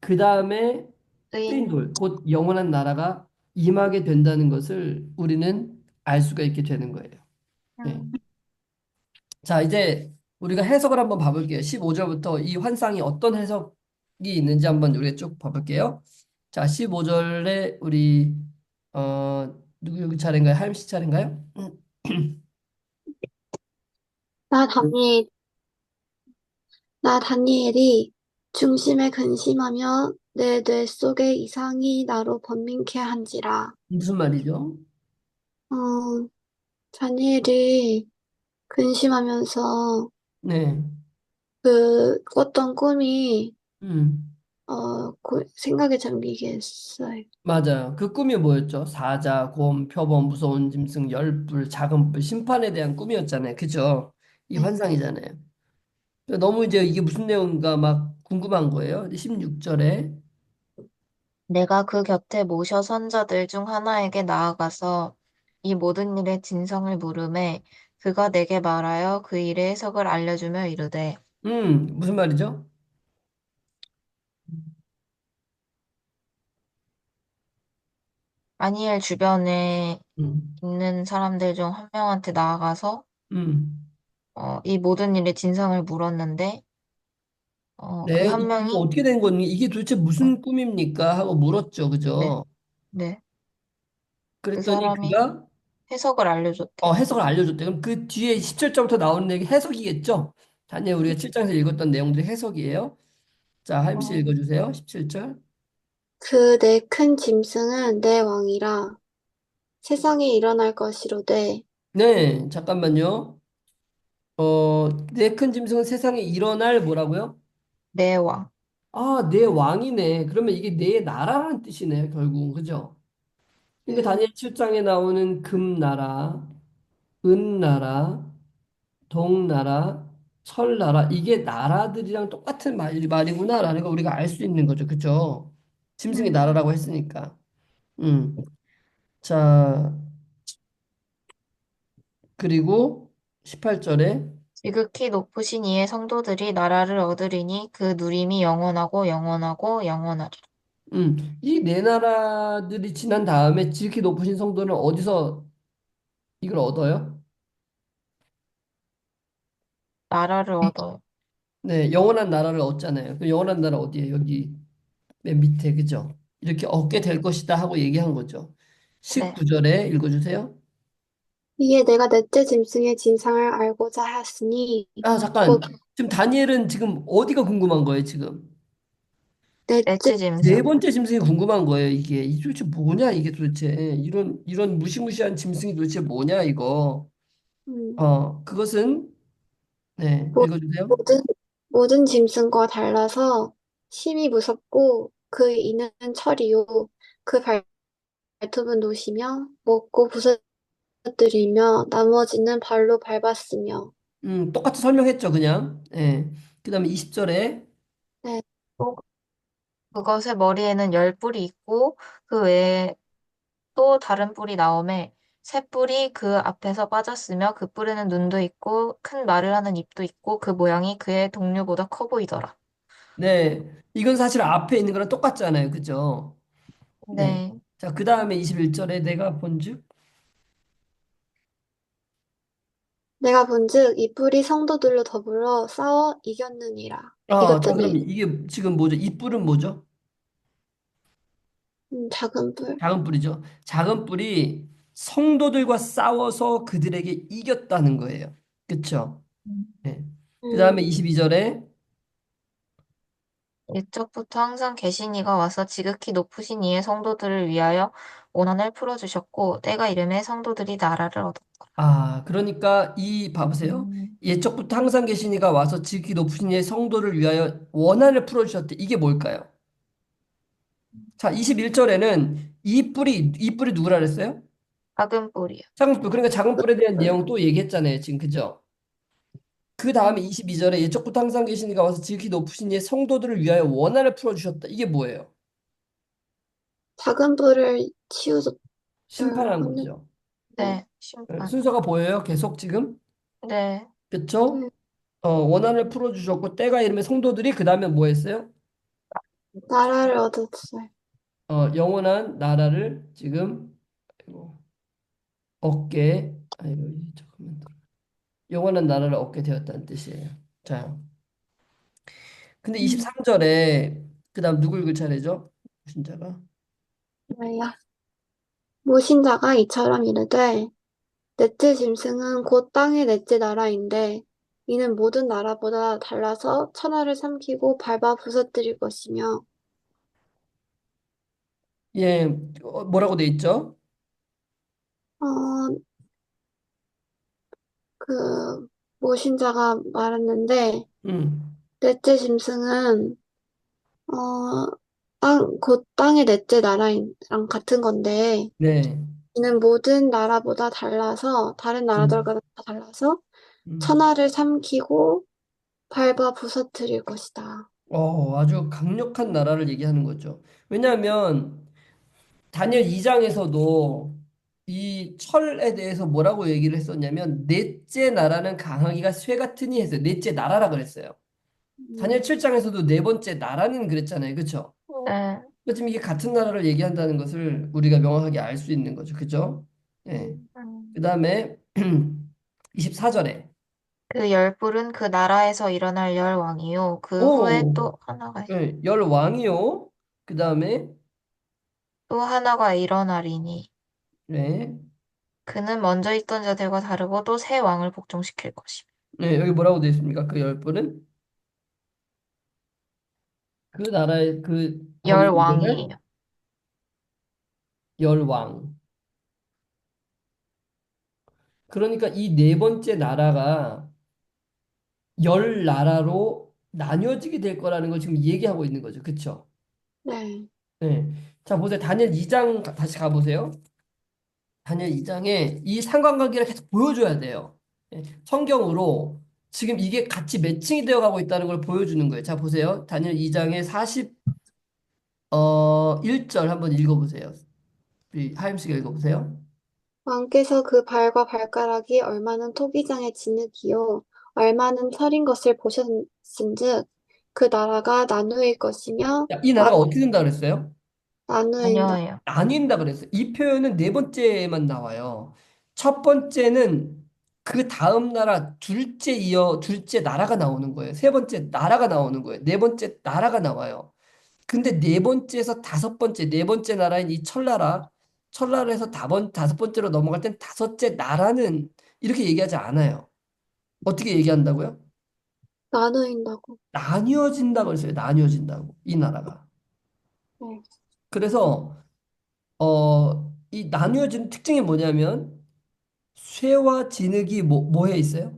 그 다음에 뜨인 뜨인, 돌, 곧 영원한 나라가 임하게 된다는 것을 우리는 알 수가 있게 되는 거예요. 네. 음, 자, 이제 우리가 해석을 한번 봐볼게요. 15절부터 이 환상이 어떤 해석이 있는지 한번 우리가 쭉 봐볼게요. 자, 15절에 우리 누구 차례인가요? 하임 씨 차례인가요? 나 다니엘, 나 다니엘이 중심에 근심하며 내 뇌 속에 이상이 나로 번민케 한지라. 무슨 말이죠? 어, 다니엘이 근심하면서 네. 꿨던 꿈이, 음. 생각에 잠기게 했어요. 맞아요. 그 꿈이 뭐였죠? 사자, 곰, 표범, 무서운 짐승, 열불, 작은 불, 심판에 대한 꿈이었잖아요. 그죠? 이 네. 환상이잖아요. 너무 이제 이게 무슨 내용인가 막 궁금한 거예요. 16절에 내가 그 곁에 모셔 선자들 중 하나에게 나아가서 이 모든 일의 진성을 물음에 그가 내게 말하여 그 일의 해석을 알려주며 이르되 무슨 말이죠? 다니엘 주변에 음, 있는 사람들 중 한 명한테 나아가서 음. 이 모든 일의 진상을 물었는데 그 네, 한 이거 명이 어떻게 된 거니? 이게 도대체 네, 무슨 꿈입니까? 하고 물었죠. 네, 그죠? 네. 그 그랬더니 사람이 그가 해석을 알려줬대. 해석을 알려줬대. 그럼 그 뒤에 17절부터 나오는 얘기 해석이겠죠? 다니엘 우리가 7장에서 읽었던 내용들이 해석이에요. 자, 하임 씨 어, 읽어주세요. 17절. 그 내 큰 짐승은 내 왕이라 세상에 일어날 것이로되 네, 잠깐만요. 내 큰 짐승은 세상에 일어날 뭐라고요? 내 왕. 아, 내 왕이네. 그러면 이게 내 나라라는 뜻이네요, 결국은. 그죠? 그러니까 음, 다니엘 7장에 나오는 금나라, 은나라, 동나라, 철나라, 이게 나라들이랑 똑같은 말이구나라는 걸 우리가 알 수 있는 거죠. 그죠? 짐승이 음. 나라라고 했으니까. 음. 자, 그리고 18절에, 지극히 높으신 이의 성도들이 나라를 얻으리니 그 누림이 영원하고 영원하고 영원하리라. 이 네 나라들이 지난 다음에 지극히 높으신 성도는 어디서 이걸 얻어요? 나라를 얻어요. 네, 영원한 나라를 얻잖아요. 그 영원한 나라 어디에 여기 맨 밑에, 그죠? 이렇게 얻게 될 것이다 하고 얘기한 거죠. 네. 19절에 읽어주세요. 이에 내가 넷째 짐승의 진상을 알고자 하였으니 아, 곧 잠깐. 지금 다니엘은 지금 어디가 궁금한 거예요, 지금? 넷째 넷째 네 짐승. 번째 짐승이 궁금한 거예요, 이게. 이 도대체 뭐냐, 이게 도대체. 이런 무시무시한 짐승이 도대체 뭐냐, 이거. 음, 그것은, 네, 모- 읽어주세요. 모든 모든 짐승과 달라서 심히 무섭고 그 이는 철이요 그 발톱은 노시며 먹고 부서뜨리며 나머지는 발로 밟았으며 똑같이 설명했죠, 그냥. 예. 그 다음에 20절에, 네, 또 그것의 머리에는 열 뿔이 있고 그 외에 또 다른 뿔이 나오매 새 뿔이 그 앞에서 빠졌으며 그 뿔에는 눈도 있고 큰 말을 하는 입도 있고 그 모양이 그의 동류보다 커 보이더라. 네. 이건 사실 앞에 있는 거랑 똑같잖아요, 그죠? 네. 네. 자, 그 다음에 21절에 내가 본즉, 내가 본즉 이 뿔이 성도들로 더불어 싸워 이겼느니라 자, 그럼 이것들이 이게 지금 뭐죠? 이 뿔은 뭐죠? 작은 뿔 작은 뿔이죠. 작은 뿔이 성도들과 싸워서 그들에게 이겼다는 거예요. 그쵸? 네. 그 다음에 음, 22절에, 옛적부터 항상 계신 이가 와서 지극히 높으신 이의 성도들을 위하여 원한을 풀어주셨고 때가 이름에 성도들이 나라를 얻었다. 그러니까 봐보세요. 옛적부터 항상 계신 이가 와서 지극히 높으신 이의 성도를 위하여 원한을 풀어주셨대. 이게 뭘까요? 자, 21절에는 이 뿔이 누구라 그랬어요? 작은 뿔이요. 작은 뿔. 그러니까 작은 뿔에 대한 내용 또 얘기했잖아요. 지금, 그죠? 그 다음에 22절에 옛적부터 항상 계신 이가 와서 지극히 높으신 이의 성도들을 위하여 원한을 풀어주셨다. 이게 뭐예요? 작은 뿔을 치우절 심판하는 하는 거죠. 네, 네, 심판. 순서가 보여요. 계속 지금. 네, 그쵸? 네, 원한을 풀어주셨고 때가 이르면 성도들이 그 다음에 뭐 했어요? 나라를 얻었어요. 영원한 나라를 지금 아이고, 얻게 아이고 잠깐만 영원한 나라를 얻게 되었다는 뜻이에요. 자, 근데 음, 23절에 그 다음 누구 읽을 차례죠? 신자가 뭐야? 모신자가 이처럼 이르되 넷째 짐승은 곧 땅의 넷째 나라인데 이는 모든 나라보다 달라서 천하를 삼키고 밟아 부서뜨릴 것이며 예, 뭐라고 돼 있죠? 어, 그 모신자가 말했는데 음, 넷째 짐승은 곧 땅의 넷째 나라랑 같은 건데 네. 이는 모든 나라보다 달라서 다른 음, 나라들과 다 달라서 음. 천하를 삼키고 밟아 부서뜨릴 것이다. 아주 강력한 나라를 얘기하는 거죠. 왜냐하면 다니엘 2장에서도 이 철에 대해서 뭐라고 얘기를 했었냐면 넷째 나라는 강하기가 쇠 같으니 했어요. 넷째 나라라 그랬어요. 다니엘 음, 7장에서도 네 번째 나라는 그랬잖아요. 그렇죠? 네. 지금 이게 같은 나라를 얘기한다는 것을 우리가 명확하게 알 수 있는 거죠. 그죠? 예. 음, 그다음에 24절에 그 열 뿔은 그 나라에서 일어날 열 왕이요. 그 후에 오, 또 하나가, 열 왕이요. 그다음에 또 하나가 일어나리니. 네. 그는 먼저 있던 자들과 다르고 또 새 왕을 복종시킬 것이며. 네, 여기 뭐라고 되어 있습니까? 그 열 분은 그 나라의 그 거기 열 이름을 왕이에요. 열왕. 그러니까 이 네 번째 나라가 열 나라로 나뉘어지게 될 거라는 걸 지금 얘기하고 있는 거죠. 그렇죠? 네. 네. 자, 보세요. 다니엘 2장 다시 가보세요. 다니엘 2장에 이 상관관계를 계속 보여줘야 돼요. 예, 성경으로 지금 이게 같이 매칭이 되어 가고 있다는 걸 보여주는 거예요. 자, 보세요. 다니엘 2장에 1절 한번 읽어보세요. 우리 하임씨가 읽어보세요. 왕께서 그 발과 발가락이 얼마는 토기장의 진흙이요 얼마는 철인 것을 보셨은즉 그 나라가 나누일 것이며 자, 이 나라가 어떻게 된다 그랬어요? 나누인다. 아니에요. 나뉜다 그랬어요. 이 표현은 네 번째만 나와요. 첫 번째는 그 다음 나라 둘째 이어 둘째 나라가 나오는 거예요. 세 번째 나라가 나오는 거예요. 네 번째 나라가 나와요. 근데 네 번째에서 다섯 번째, 네 번째 나라인 이 철나라, 철나라에서 다섯 번째로 넘어갈 땐 다섯째 나라는 이렇게 얘기하지 않아요. 어떻게 얘기한다고요? 나누인다고. 나뉘어진다고 그랬어요. 나뉘어진다고. 이 나라가. 네. 그래서 이 나뉘어진 특징이 뭐냐면 쇠와 진흙이 뭐해 있어요?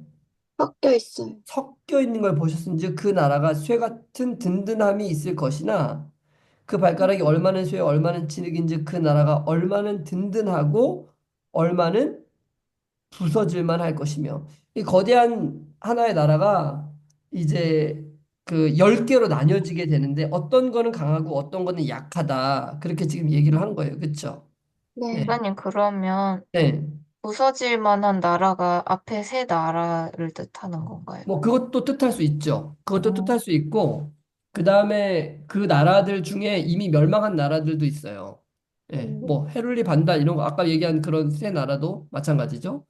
섞여 있어요. 섞여 있는 걸 보셨은지 그 나라가 쇠 같은 든든함이 있을 것이나 그 발가락이 얼마는 쇠, 얼마는 진흙인지 그 나라가 얼마는 든든하고 얼마는 부서질만 할 것이며 이 거대한 하나의 나라가 이제 그 10개로 나뉘어지게 되는데 어떤 거는 강하고 어떤 거는 약하다. 그렇게 지금 얘기를 한 거예요. 그렇죠? 네. 네. 목사님, 그러면 네. 부서질 만한 나라가 앞에 세 나라를 뜻하는 건가요? 뭐 그것도 뜻할 수 있죠. 그것도 뜻할 음, 수 있고 그다음에 그 나라들 중에 이미 멸망한 나라들도 있어요. 예. 음, 뭐 헤룰리 반다 이런 거 아까 얘기한 그런 세 나라도 마찬가지죠.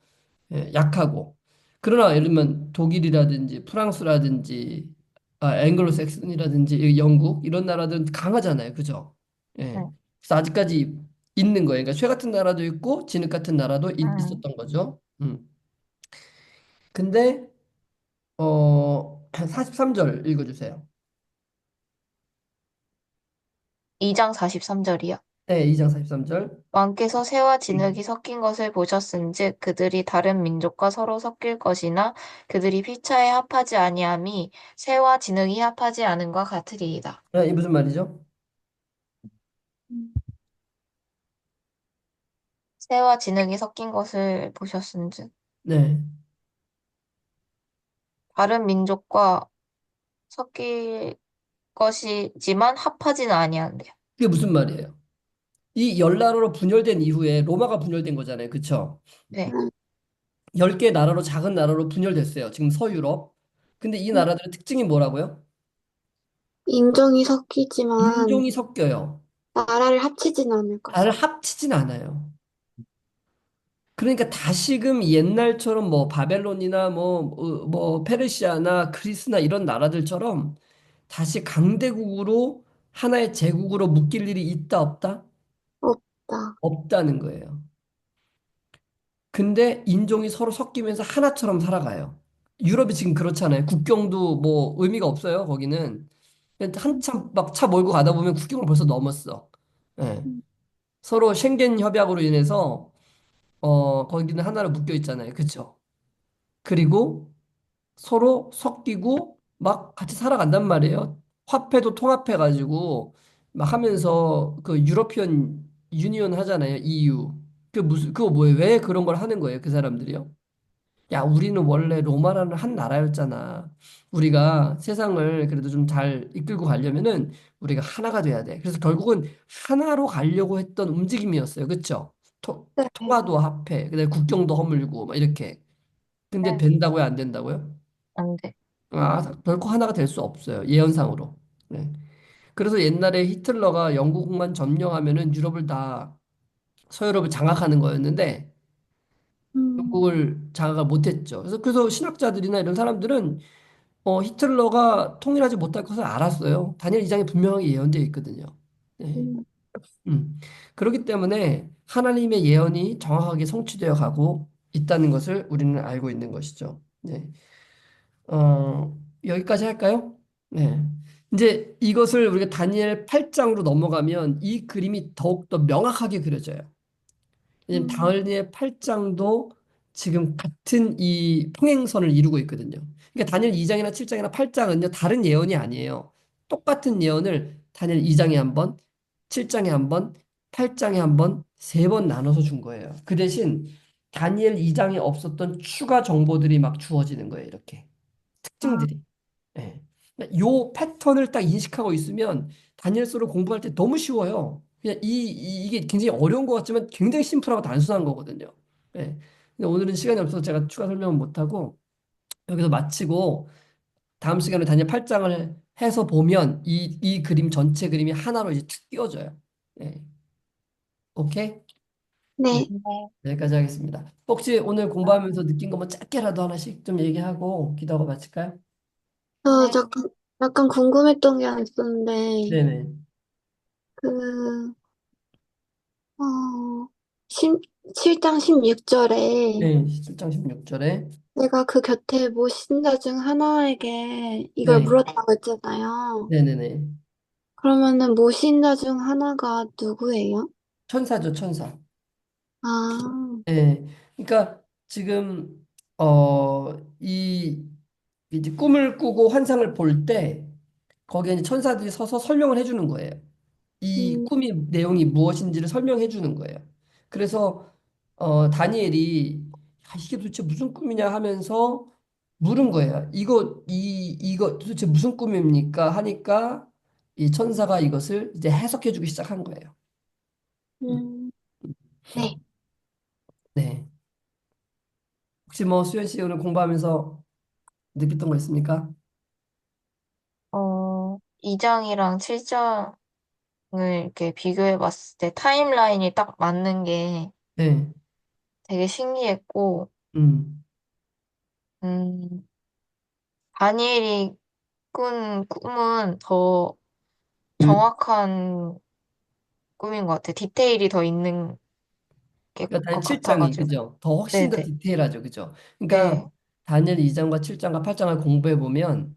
예, 약하고. 그러나 예를 들면 독일이라든지 프랑스라든지 앵글로색슨이라든지 이 영국 이런 나라들은 강하잖아요. 그죠? 예. 네. 그래서 아직까지 있는 거예요. 그러니까 쇠 같은 나라도 있고 진흙 같은 나라도 음, 있었던 거죠. 근데 43절 읽어주세요. 2장 43절이요. 네, 2장 43절. 왕께서 새와 진흙이 섞인 것을 보셨은즉 그들이 다른 민족과 서로 섞일 것이나 그들이 피차에 합하지 아니함이 새와 진흙이 합하지 않음과 같으리이다. 이 무슨 말이죠? 음. 새와 진흙이 섞인 것을 보셨은즉 네. 다른 민족과 섞일 것이지만 합하지는 아니한대요. 그게 무슨 말이에요? 이 열나라로 분열된 이후에 로마가 분열된 거잖아요. 그쵸? 네. 10개 나라로 작은 나라로 분열됐어요. 지금 서유럽. 근데 이 음. 나라들의 특징이 뭐라고요? 인종이 섞이지만 인종이 섞여요. 나라를 합치진 않을 나를 것이다. 합치진 않아요. 그러니까 다시금 옛날처럼 뭐 바벨론이나 뭐 페르시아나 그리스나 이런 나라들처럼 다시 강대국으로 하나의 제국으로 묶일 일이 있다 없다? 없다. 없다는 거예요. 근데 인종이 서로 섞이면서 하나처럼 살아가요. 유럽이 지금 그렇잖아요. 국경도 뭐 의미가 없어요. 거기는 한참 막 차 몰고 가다 보면 국경을 벌써 넘었어. 예. 음, 서로 쉥겐 협약으로 인해서 거기는 하나로 묶여 있잖아요. 그렇죠? 그리고 서로 섞이고 막 같이 살아간단 말이에요. 화폐도 통합해가지고 막 하면서 그 유러피언 유니온 하잖아요. EU. 그거 뭐예요? 왜 그런 걸 하는 거예요? 그 사람들이요? 야, 우리는 원래 로마라는 한 나라였잖아. 우리가 세상을 그래도 좀 잘 이끌고 가려면은 우리가 하나가 돼야 돼. 그래서 결국은 하나로 가려고 했던 움직임이었어요. 그쵸? 네. 통화도 합해. 그다음에 국경도 허물고 막 이렇게. 근데 네. 된다고요? 안 된다고요? 안 돼. 결코 하나가 될 수 없어요. 예언상으로. 네. 그래서 옛날에 히틀러가 영국만 점령하면은 유럽을 다 서유럽을 장악하는 거였는데 음, 영국을 장악을 못했죠. 그래서 신학자들이나 이런 사람들은 히틀러가 통일하지 못할 것을 알았어요. 다니엘 2장에 분명하게 예언되어 있거든요. 네. 음, 음. 그렇기 때문에 하나님의 예언이 정확하게 성취되어 가고 있다는 것을 우리는 알고 있는 것이죠. 네. 여기까지 할까요? 네. 이제 이것을 우리가 다니엘 8장으로 넘어가면 이 그림이 더욱더 명확하게 그려져요. 왜냐면 음, 다니엘 8장도 지금 같은 이 평행선을 이루고 있거든요. 그러니까 다니엘 2장이나 7장이나 8장은요, 다른 예언이 아니에요. 똑같은 예언을 다니엘 2장에 한 번, 7장에 한 번, 8장에 한 번, 세 번 나눠서 준 거예요. 그 대신 다니엘 2장에 없었던 추가 정보들이 막 주어지는 거예요, 이렇게. 아, 특징들이. 예. 요 패턴을 딱 인식하고 있으면 다니엘서를 공부할 때 너무 쉬워요. 그냥 이게 굉장히 어려운 것 같지만 굉장히 심플하고 단순한 거거든요. 예. 근데 오늘은 시간이 없어서 제가 추가 설명은 못하고 여기서 마치고 다음 시간에 다니엘 8장을 해서 보면 이 그림 전체 그림이 하나로 이제 툭 띄워져요. 예. 오케이? 네. 네. 여기까지 하겠습니다. 혹시 오늘 공부하면서 느낀 거 뭐 짧게라도 하나씩 좀 얘기하고 기도하고 마칠까요? 저 약간 궁금했던 게 하나 있었는데, 네네. 그, 어, 7장 16절에 네, 7장 16절에. 내가 그 곁에 모신자 중 하나에게 이걸 네, 물었다고 했잖아요. 네네네. 그러면은 모신자 중 하나가 누구예요? 천사죠, 천사. 아, 예. 그러니까 지금, 이, 이제 꿈을 꾸고 환상을 볼 때, 거기에 이제 천사들이 서서 설명을 해주는 거예요. 이 음, 꿈이 내용이 무엇인지를 설명해 주는 거예요. 그래서, 다니엘이, 아, 이게 도대체 무슨 꿈이냐 하면서 물은 거예요. 이거 도대체 무슨 꿈입니까? 하니까 이 천사가 이것을 이제 해석해 주기 시작한 거예요. 음, 네. 네. 혹시 뭐 수현 씨 오늘 공부하면서 느꼈던 거 있습니까? 2장이랑 7장을 이렇게 비교해 봤을 때 타임라인이 딱 맞는 게 네. 되게 신기했고, 음. 음, 다니엘이 꾼 꿈은 더 정확한 꿈인 것 같아. 디테일이 더 있는 게 그러니까 다니엘 것 7장이 같아가지고. 그죠? 더 훨씬 더 네네. 디테일하죠. 그죠? 그러니까 네. 다니엘 2장과 7장과 8장을 공부해 보면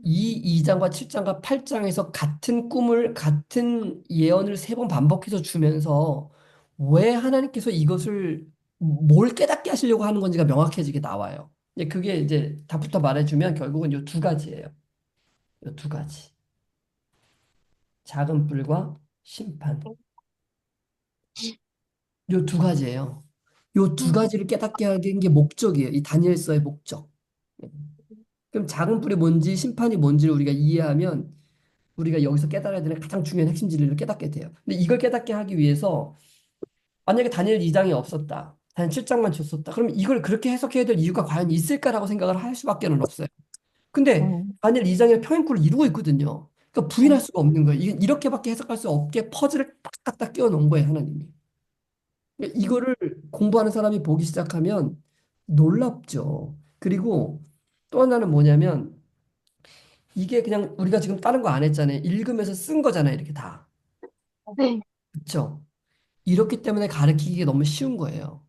이 2장과 7장과 8장에서 같은 꿈을 같은 예언을 세 번 반복해서 주면서 왜 하나님께서 이것을 뭘 깨닫게 하시려고 하는 건지가 명확해지게 나와요. 이제 그게 이제 답부터 말해주면 결국은 요 두 가지예요. 요 두 가지. 작은 뿔과 심판. 요 두 가지예요. 요 두 음, 가지를 깨닫게 하는 게 목적이에요. 이 다니엘서의 목적. 그럼 작은 뿔이 뭔지 심판이 뭔지를 우리가 이해하면 우리가 여기서 깨달아야 되는 가장 중요한 핵심 진리를 깨닫게 돼요. 근데 이걸 깨닫게 하기 위해서 만약에 다니엘 2장이 없었다. 다니엘 7장만 줬었다. 그럼 이걸 그렇게 해석해야 될 이유가 과연 있을까라고 생각을 할 수밖에 없어요. 근데 음, 다니엘 2장의 평행꼴을 이루고 있거든요. 그러니까 부인할 음, 수가 없는 거예요. 이게 이렇게밖에 해석할 수 없게 퍼즐을 딱 갖다 끼워 놓은 거예요, 하나님이. 그러니까 이거를 공부하는 사람이 보기 시작하면 놀랍죠. 그리고 또 하나는 뭐냐면 이게 그냥 우리가 지금 다른 거 안 했잖아요. 읽으면서 쓴 거잖아요, 이렇게 다. 네. 그렇죠? 이렇기 때문에 가르치기가 너무 쉬운 거예요.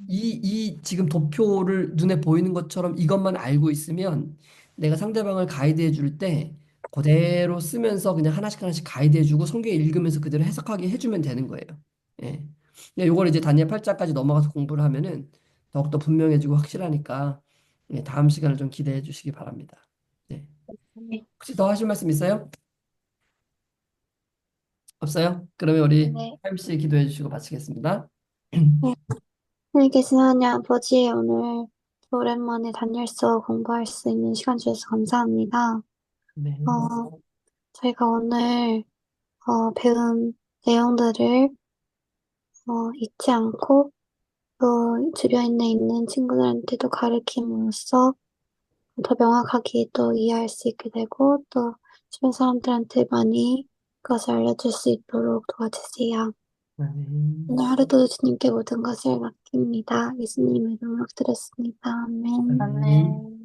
이 지금 도표를 눈에 보이는 것처럼 이것만 알고 있으면 내가 상대방을 가이드해 줄 때 그대로 쓰면서 그냥 하나씩 하나씩 가이드해 주고 성경 읽으면서 그대로 해석하게 해주면 되는 거예요. 예. 근데 요걸 이제 다니엘 8장까지 넘어가서 공부를 하면은 더욱더 분명해지고 확실하니까 예, 다음 시간을 좀 기대해 주시기 바랍니다. 네. 네. 혹시 더 하실 말씀 있어요? 없어요? 그러면 우리 네. 하임 씨 기도해 주시고 마치겠습니다. 네. 하나님 계신 하나님 아버지, 오늘 오랜만에 다니엘서 공부할 수 있는 시간 주셔서 감사합니다. 네. 저희가 오늘 배운 내용들을 잊지 않고 또 주변에 있는 친구들한테도 가르침으로써 더 명확하게 또 이해할 수 있게 되고 또 주변 사람들한테 많이 그것을 알려줄 수 있도록 도와주세요. 아멘. 오늘 하루도 주님께 모든 것을 맡깁니다. 예수님의 이름으로 드렸습니다. 아멘. 네. 아멘.